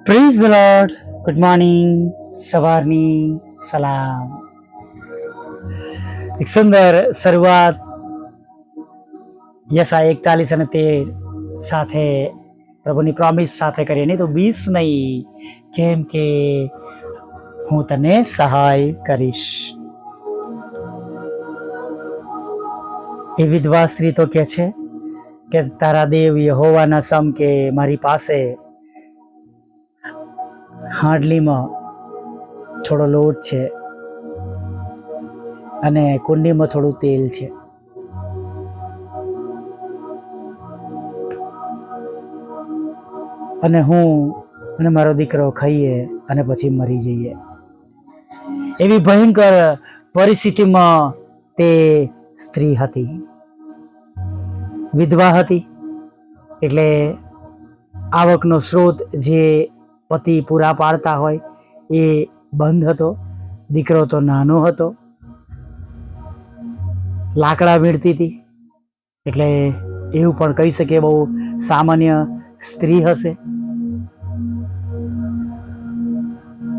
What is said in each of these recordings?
Praise the lord. Good morning. સવારની સલામ. એક સુંદર શરૂઆત યશા 41 અને 13 સાથે પ્રભુની પ્રોમિસ સાથે કરીએ. નહીં તો 20 નહીં, કેમ કે હું તને સહાય કરીશ. એ વિધવા સ્ત્રી તો કે છે કે તારા દેવ યહોવાના સમ કે મારી પાસે હાંડલીમાં થોડો લોટ છે અને કુંડીમાં થોડું તેલ છે. અને હું અને મારો દીકરો ખાઈએ અને પછી મરી જઈએ. એવી ભયંકર પરિસ્થિતિમાં તે સ્ત્રી હતી. વિધવા હતી એટલે આવકનો સ્ત્રોત જે પતિ પૂરા પાડતા હોય એ બંધ હતો. દીકરો તો નાનો હતો. લાકડા વીણતી હતી એટલે એવું પણ કહી શકીએ બહુ સામાન્ય સ્ત્રી હશે.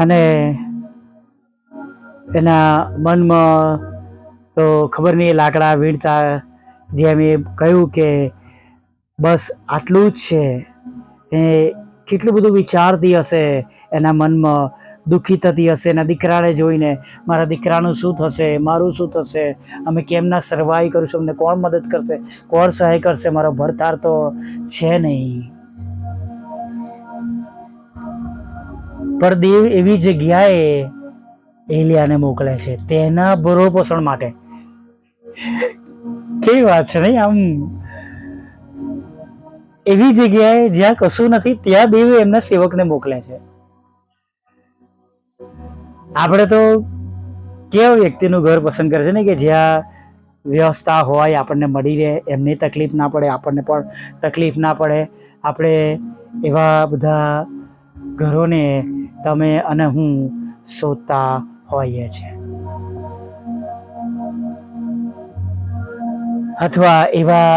અને એના મનમાં તો ખબર નહીં લાકડા વીણતા જેમ એ કહ્યું કે બસ આટલું જ છે. એ કેટલું બધું વિચારતી હશે, એના મનમાં દુઃખી થતી હશે. એના દીકરાને જોઈને મારા દીકરાનું શું થશે, મારું શું થશે, અમે કેમના સર્વાઈવ કરીશું, અમને કોણ મદદ કરશે, કોણ સહાય કરશે, મારો ભરતાર તો છે નહીં. પણ દેવ એવી જગ્યાએ એલિયાને મોકલે છે તેના ભરોપોષણ માટે. કેવી વાત છે નહીં? આમ એવી જગ્યાએ જ્યાં કશું નથી ત્યાં દેવ એમના સેવકને મોકલે છે. આપણે તો કેવા વ્યક્તિનું ઘર પસંદ કરે છે ને કે જ્યાં વ્યવસ્થા હોય, આપણને મળી રહે, એમને તકલીફ ના પડે, આપણને પણ તકલીફ ના પડે. આપણે એવા બધા ઘરોને તમે અને હું શોધતા હોઈએ છીએ. અથવા એવા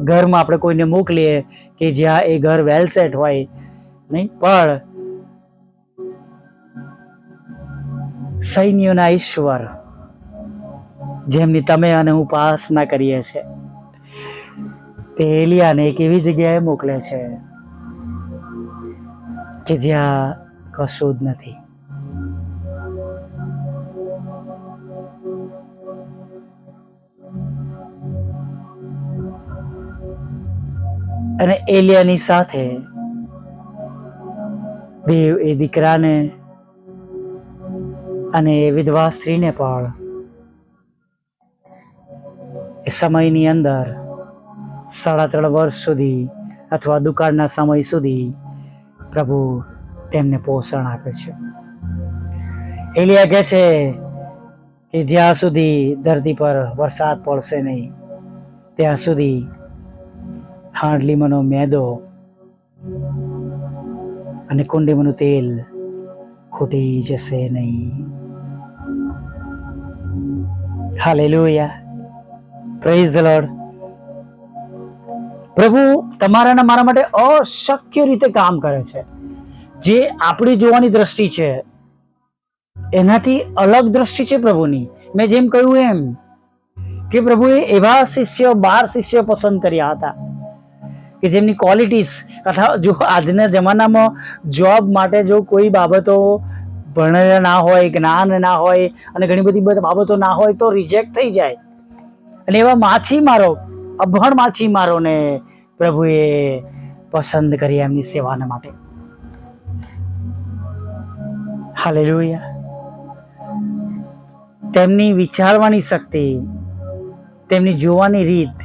ઘરમાં આપણે કોઈને મોકલીએ કે જ્યાં એ ઘર વેલ સેટ હોય નહીં, પણ સૈન્યોના ઈશ્વર જેમની તમે અને હું ઉપાસના કરીએ છીએ તે એલિયાને એક એવી જગ્યાએ મોકલે છે કે જ્યાં કશું જ નથી. અને એલિયાની સાથે દેવ એ દીકરાને અને વિધવા સ્ત્રીને પણ એ સમયની અંદર 3.5 વર્ષ સુધી અથવા દુકાળના સમય સુધી પ્રભુ તેમને પોષણ આપે છે. એલિયા કહે છે કે જ્યાં સુધી ધરતી પર વરસાદ પડશે નહીં ત્યાં સુધી હાંડલીમાંનો મેદો અને કુંડીમાંનું તેલ ખૂટી જશે નહીં. હાલેલુયા. Praise the lord. પ્રભુ તમારા અને મારા માટે અશક્ય રીતે કામ કરે છે. જે આપણી જોવાની દ્રષ્ટિ છે એનાથી અલગ દ્રષ્ટિ છે પ્રભુની. મેં જેમ કહ્યું એમ કે પ્રભુએ એવા શિષ્ય 12 શિષ્ય પસંદ કર્યા હતા કે જેમની ક્વોલિટીઝ અથવા જો આજના જમાનામાં જોબ માટે જો કોઈ બાબતો ભણેલા ના હોય, જ્ઞાન ના હોય અને ઘણી બધી બાબતો ના હોય તો રિજેક્ટ થઈ જાય. અને એવા માછીમારો, અભણ માછીમારોને પ્રભુએ પસંદ કર્યા એમની સેવાના માટે. હાલેલુયા. તેમની વિચારવાની શક્તિ, તેમની જોવાની રીત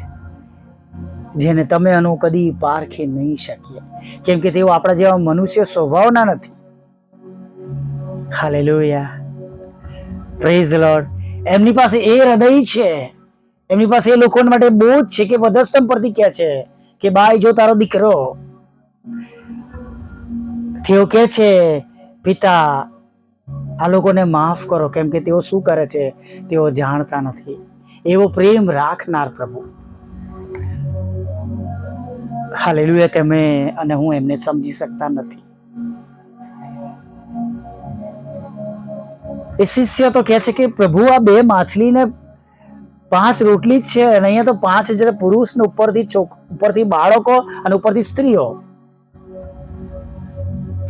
જેને તમે અને હું કદી પારખી નહીં શકીએ, કેમ કે તેઓ આપણા જેવા મનુષ્ય સ્વભાવના નથી. હાલેલુયા. Praise the lord. એમની પાસે એ હૃદય છે, એમની પાસે એ લોકો માટે બોજ છે કે વધસ્તંભ પરથી કહે છે કે બાઈ જો તારો દીકરો. તેઓ કહે છે પિતા આ લોકોને માફ કરો કેમ કે તેઓ શું કરે છે તેઓ જાણતા નથી. એવો પ્રેમ રાખનાર પ્રભુ. હાલેલુયા, તમે અને હું એમને સમજી શકતા નથી. એ શિષ્ય તો કહે છે કે પ્રભુ, આ 2 માછલી ને 5 રોટલી જ છે, અને અહીંયા તો 5,000 પુરુષ ને ઉપરથી બાળકો અને ઉપરથી સ્ત્રીઓ,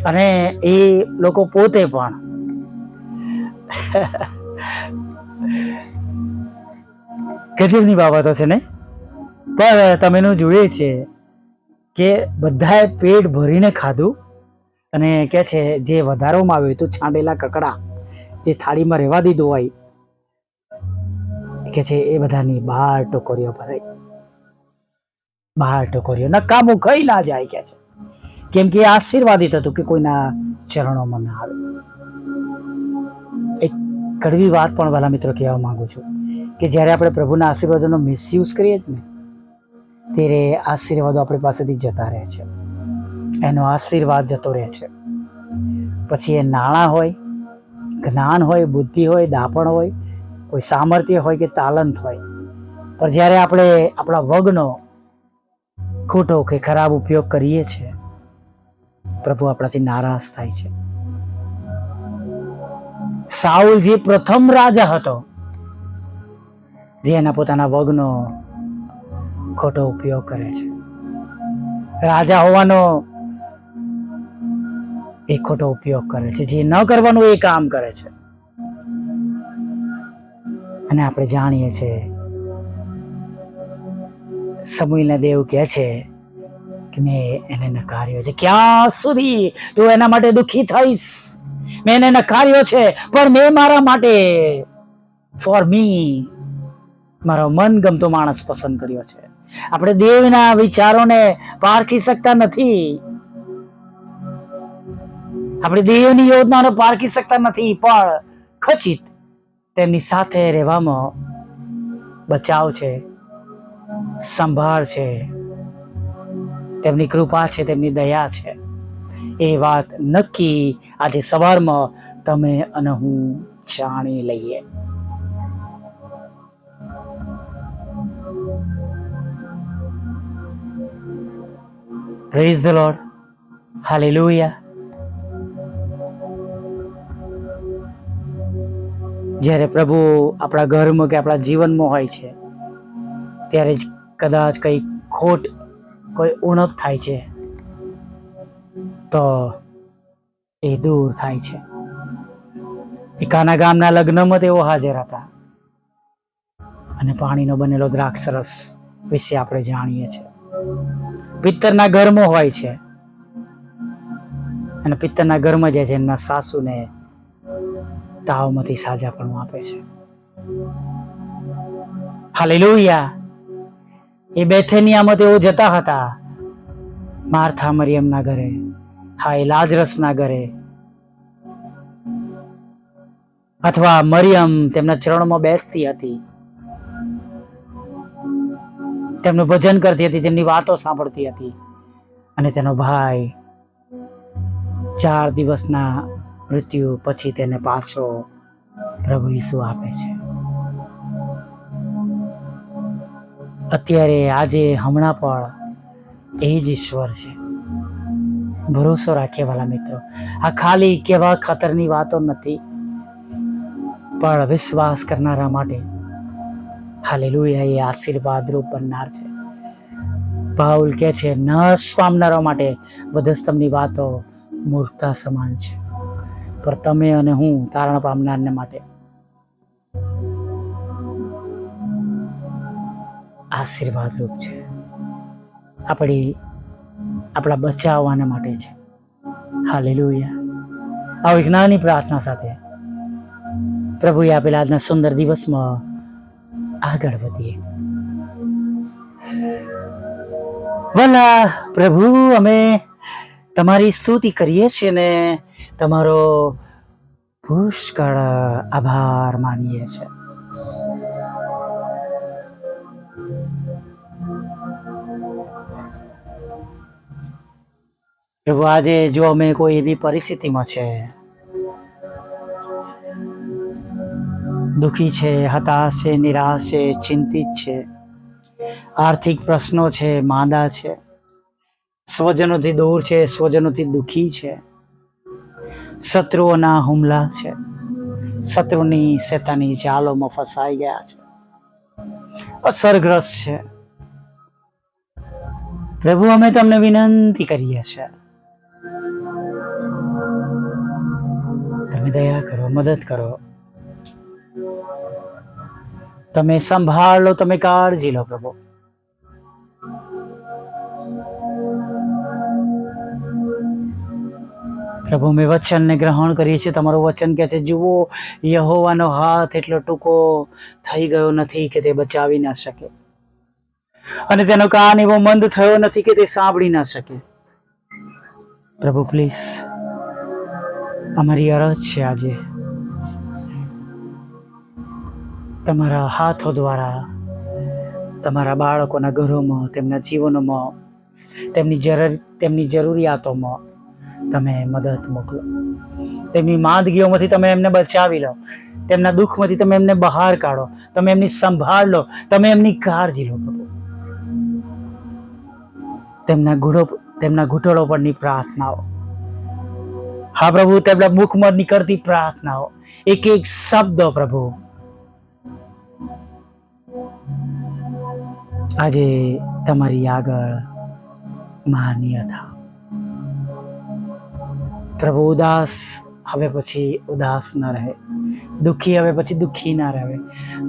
અને એ લોકો પોતે પણ. ગજબની બાબતો છે ને. પણ તમે એનું જોઈએ છે કે બધાએ પેટ ભરીને ખાધું, અને કે છે જે વધારવામાં આવ્યું હતું છાંડેલા કકડા જે થાળીમાં રહેવા દીધું હોય, કે છે એ બધાની 12 ટોકરીઓ ભરાઈ. 12 ટોકરીઓ નકામું ખાઈ ના જાય, કે છે, કેમ કે આશીર્વાદિત હતું કે કોઈના ચરણોમાં ના આવે. એક કડવી વાત પણ વાલા મિત્રો કહેવા માંગુ છું કે જ્યારે આપણે પ્રભુના આશીર્વાદોનો મિસયુઝ કરીએ છીએ ને, ત્યારે આશીર્વાદો આપણી પાસેથી જતા રહે છે. એનો આશીર્વાદ જતો રહે છે. પછી એ નાણાં હોય, જ્ઞાન હોય, બુદ્ધિ હોય, દાપણ હોય, કોઈ સામર્થ્ય હોય કે તાલંત હોય, પણ જ્યારે આપણે આપણા વગનો ખોટો કે ખરાબ ઉપયોગ કરીએ છીએ, પ્રભુ આપણાથી નારાજ થાય છે. સાઉલ જે પ્રથમ રાજા હતો, જે એના પોતાના વગનો ખોટો ઉપયોગ કરે છે, રાજા હોવાનો એ ખોટો ઉપયોગ કરે છે, જે ન કરવાનું એ કામ કરે છે. અને આપણે જાણીએ છીએ સમુએલના દેવ કહે છે કે મેં એને નકાર્યો છે. ક્યાં સુધી તું એના માટે દુઃખી થઈશ? મેં એને નકાર્યો છે, પણ મેં મારા માટે, ફોર મી, મારો મનગમતો માણસ પસંદ કર્યો છે. આપણે દેવના વિચારોને પારખી શકતા નથી. આપણે દેવની યોજનાને પારખી શકતા નથી, પણ ખચિત તેમની સાથે રહેવામાં બચાવ છે, સંભાળ છે, તેમની કૃપા છે, તેમની દયા છે. એ વાત નક્કી આજે સવારમાં તમે અને હું જાણી લઈએ. Praise the lord. હાલેલુયા. જ્યારે પ્રભુ આપણા ઘરમાં કે આપણા જીવનમાં હોય છે, ત્યારે જ કદાચ કઈ ખોટ, કોઈ ઉણપ થાય છે, તો એ દૂર થાય છે. એકાના ગામના લગ્નમાં તેઓ હાજર હતા, અને પાણીનો બનેલો દ્રાક્ષરસ વિશે આપણે જાણીએ છીએ. પિત્તરના ઘરમાં હોય છે, અને પિત્તરના ઘરમાં જાય છે, એમના સાસુને તાવમાંથી સાજાપણું આપે છે. હાલેલુયા. એ બેથેનિયામાં તેઓ જતા હતા, માર્થા મરિયમના ઘરે, હા, એ લાજરસના ઘરે, અથવા મરિયમ તેમના ચરણોમાં બેસતી હતી, તેમનું ભજન કરતી હતી, તેમની વાતો સાંભળતી હતી, અને તેનો ભાઈ 4 દિવસના મૃત્યુ પછી તેને પાછો પ્રભુ ઈસુ આપે છે. અત્યારે આજે હમણાં પણ એ જ ઈશ્વર છે. ભરોસો રાખીએ વાલા મિત્રો. આ ખાલી કેવા ખાતરની વાતો નથી, પણ વિશ્વાસ કરનારા માટે હાલેલુયા એ આશીર્વાદ રૂપ બનનાર છે. પાઉલ કહે છે, નાશ પામનારા માટે વધસ્તંભની વાતો મૂર્ખતા સમાન છે, પણ તમે અને હું તારણ પામનારને માટે આશીર્વાદ રૂપ છે. આપણા બચાવવાના માટે છે. હાલેલુયા. આવો એક નાની પ્રાર્થના સાથે પ્રભુએ આપેલા આજના સુંદર દિવસમાં આગળ વધીએ. વલા પ્રભુ, અમે તમારી સ્તુતિ કરીએ છીએ ને તમારો પુષ્કળ આભાર માનીએ છીએ. પ્રભુ, આજે જો અમે કોઈ એવી પરિસ્થિતિમાં છે, દુઃખી છે, હતાશ છે, નિરાશ છે, ચિંતિત છે, આર્થિક પ્રશ્નો છે, માંદા છે, સ્વજનોથી દૂર છે, સ્વજનોથી દુઃખી છે, શત્રુઓના હુમલા છે, શત્રુની શેતાની ચાલોમાં ફસાઈ ગયા છે, અસરગ્રસ્ત છે. પ્રભુ, અમે તમને વિનંતી કરીએ છીએ, તમે દયા કરો, મદદ કરો, તમે સંભાળો, તમે કાળજી લો પ્રભુ. પ્રભુ, અમે વચનને ગ્રહણ કરીએ છીએ. તમારું વચન કહે છે, જુઓ, યહોવાનો હાથ એટલો ટૂંકો થઈ ગયો નથી કે તે બચાવી ના શકે, અને તેનો કાન એવો મંદ થયો નથી કે તે સાંભળી ના શકે. પ્રભુ, પ્લીઝ, અમારી અરજ છે આજે તમારા હાથો દ્વારા તમારા બાળકોના ઘરોમાં, તેમના જીવનોમાં, તેમની જરૂરિયાતોમાં તમે મદદ મોકલો. તેમની માંદગીઓમાંથી તમે એમને બચાવી લો, તેમના દુઃખમાંથી તમે એમને બહાર કાઢો, તમે એમની સંભાળ લો, તમે એમની કાળજી લો પ્રભુ. તેમના ઘૂંટણો પરની પ્રાર્થનાઓ, હા પ્રભુ, તેમના મુખમાં નીકળતી પ્રાર્થનાઓ, એક એક શબ્દો પ્રભુ આજે તમારી આગળ માન્ય થાવ. પ્રભુ, ઉદાસ હવે પછી ઉદાસ ના રહે, દુઃખી હવે પછી દુઃખી ના રહે,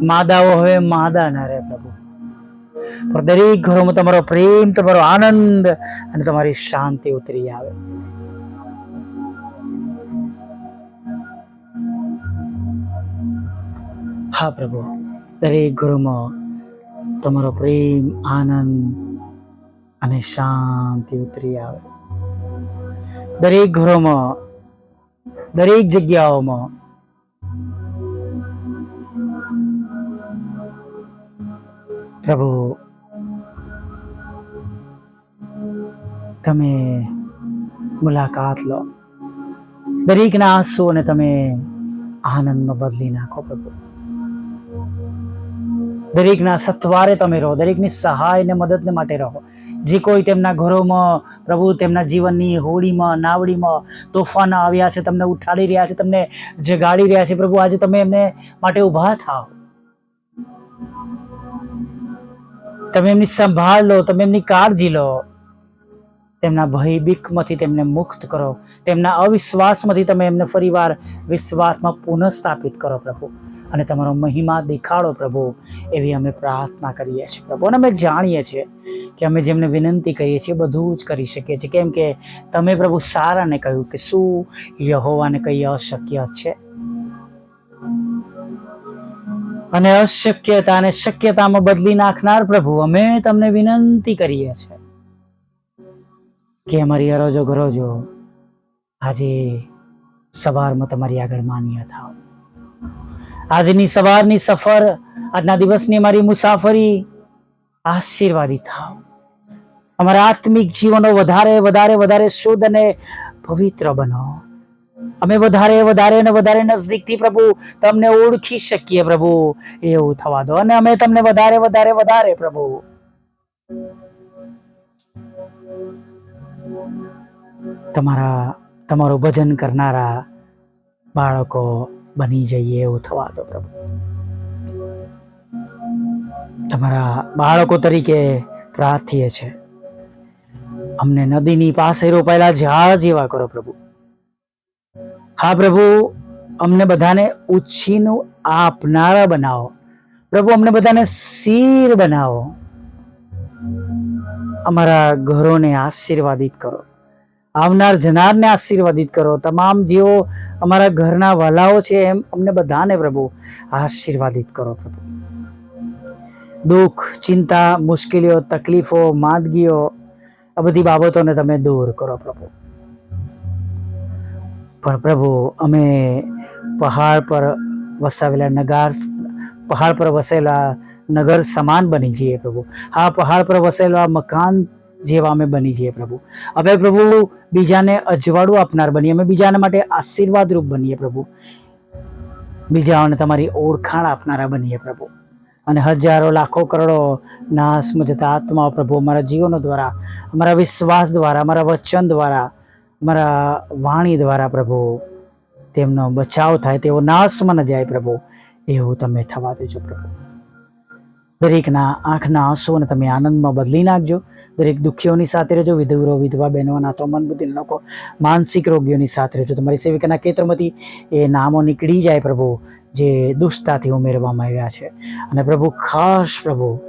માદાઓ હવે માદા ના રહે પ્રભુ. પણ દરેક ઘરોમાં તમારો પ્રેમ, તમારો આનંદ અને તમારી શાંતિ ઉતરી આવે. હા પ્રભુ, દરેક ઘરોમાં તમારો પ્રેમ, આનંદ અને શાંતિ ઉતરી આવે. દરેક ઘરોમાં, દરેક જગ્યાઓમાં પ્રભુ તમે મુલાકાત લો, દરેકના આંસુઓને તમે આનંદમાં બદલી નાખો પ્રભુ. દરેકના સથવારે તમે રહો, દરેકની સહાય ને મદદને માટે રહો. જે કોઈ તેમના ઘરોમાં પ્રભુ તેમના જીવનની હોડીમાં, નાવડીમાં તોફાન આવ્યા છે, તમને ઉઠાડી રહ્યા છે, તમને જગાડી રહ્યા છે પ્રભુ, આજે તમે એમને માટે ઊભા થાઓ, તમે એમની સંભાળ લો, તમે એમની કાળજી લો. તેમના ભય બીકમાંથી તેમને મુક્ત કરો, તેમના અવિશ્વાસમાંથી તમે એમને ફરીવાર વિશ્વાસમાં પુનઃસ્થાપિત કરો પ્રભુ, અને તમારો મહિમા દેખાડો પ્રભુ. એવી અમે પ્રાર્થના કરીએ છીએ પ્રભુ. અને અમે જાણીએ છીએ કે અમે જેમને વિનંતી કરીએ છીએ બધું જ કરી શકીએ છીએ, કેમ કે તમે પ્રભુ સારાને કહ્યું કે શું યહોવાને કંઈ અશક્ય છે, અને અશક્યતાને શક્યતામાં બદલી નાખનાર પ્રભુ, અમે તમને વિનંતી કરીએ છીએ કે અમારી અરજો ગરજો આજે સવારમાં તમારી આગળ માન્ય થાવ. આજની સવારની સફર, આજના દિવસની અમારી મુસાફરી આશીર્વાદિત થાવ. અમારા આત્મિક જીવનો વધારે વધારે વધારે શુદ્ધ અને પવિત્ર બનો. અમે વધારે વધારે અને વધારે નજદીકથી પ્રભુ તમને ઓળખી શકીએ પ્રભુ, એવું થવા દો. અને અમે તમને વધારે વધારે વધારે પ્રભુ તમારું ભજન કરનારા બાળકો બની જઈએ, એવું થવા દો પ્રભુ. તમારા બાળકો તરીકે પ્રાર્થીએ છે, અમને નદીની પાસે રોપાયેલા ઝાડ જેવા કરો પ્રભુ. હા પ્રભુ, અમને બધાને ઉછીનું આપનારા બનાવો પ્રભુ, અમને બધાને શિર બનાવો. અમારા ઘરોને આશીર્વાદિત કરો, આવનાર જનારને આશીર્વાદિત કરો. તમામ જેઓ અમારા ઘરના વાલાઓ છે એમ અમને બધાને પ્રભુ આશીર્વાદિત કરો પ્રભુ. દુઃખ, ચિંતા, મુશ્કેલીઓ, તકલીફો, માંદગીઓ, આ બધી બાબતોને તમે દૂર કરો પ્રભુ. પણ પ્રભુ, અમે પહાડ પર વસેલા નગર સમાન બની જઈએ પ્રભુ. હા, પહાડ પર વસેલા મકાન જેવા અમે બની જઈએ પ્રભુ. હવે પ્રભુ બીજાને અજવાળું આપનાર બનીએ, અમે બીજાના માટે આશીર્વાદ રૂપ બનીએ પ્રભુ. બીજાઓને તમારી ઓળખાણ આપનારા બનીએ પ્રભુ. અને હજારો લાખો કરોડો નાશમાં જતા આત્માઓ પ્રભુ અમારા જીવનો દ્વારા, અમારા વિશ્વાસ દ્વારા, અમારા વચન દ્વારા, અમારા વાણી દ્વારા પ્રભુ તેમનો બચાવ થાય, તેઓ નાશમાં ન જાય પ્રભુ, એવું તમે થવા દેજો પ્રભુ. દરેકના આંખના આંસુઓને તમે આનંદમાં બદલી નાખજો. દરેક દુઃખીઓની સાથે રહેજો, વિધુરો, વિધવા બહેનો, અનાથો, મનબુદ્ધિ લોકો, માનસિક રોગીઓની સાથે રહેજો. તમારી સેવિકાના ખેતરમાંથી એ નામો નીકળી જાય પ્રભુ, જે દુષ્ટતાથી ઉમેરવામાં આવ્યા છે. અને પ્રભુ ખાસ પ્રભુ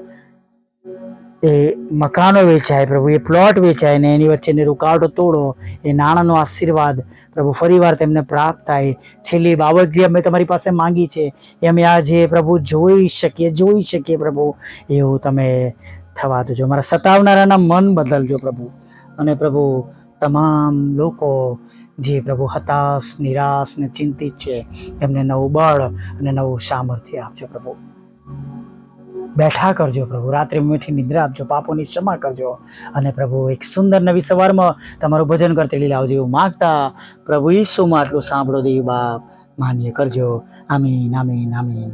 એ મકાનો વેચાય પ્રભુ, એ પ્લોટ વેચાય ને એની વચ્ચેની રૂકાવટો તોડો, એ નાણાંનો આશીર્વાદ પ્રભુ ફરીવાર તેમને પ્રાપ્ત થાય. છેલ્લી બાબત જે અમે તમારી પાસે માંગી છે એ અમે આજે પ્રભુ જોઈ શકીએ પ્રભુ, એવું તમે થવા દેજો. અમારા સતાવનારાના મન બદલજો પ્રભુ. અને પ્રભુ તમામ લોકો જે પ્રભુ હતાશ, નિરાશ ને ચિંતિત છે, એમને નવું બળ અને નવું સામર્થ્ય આપજો પ્રભુ. બેઠા કરજો પ્રભુ, રાત્રે મીઠી નિદ્રા આપજો, પાપોની ક્ષમા કરજો. અને પ્રભુ એક સુંદર નવી સવારમાં તમારું ભજન કરતી લાવજો એવું માગતા પ્રભુ ઈસુમાં આટલું સાંભળો દેવ બાપ, માન્ય કરજો. આમીન, આમીન, આમીન.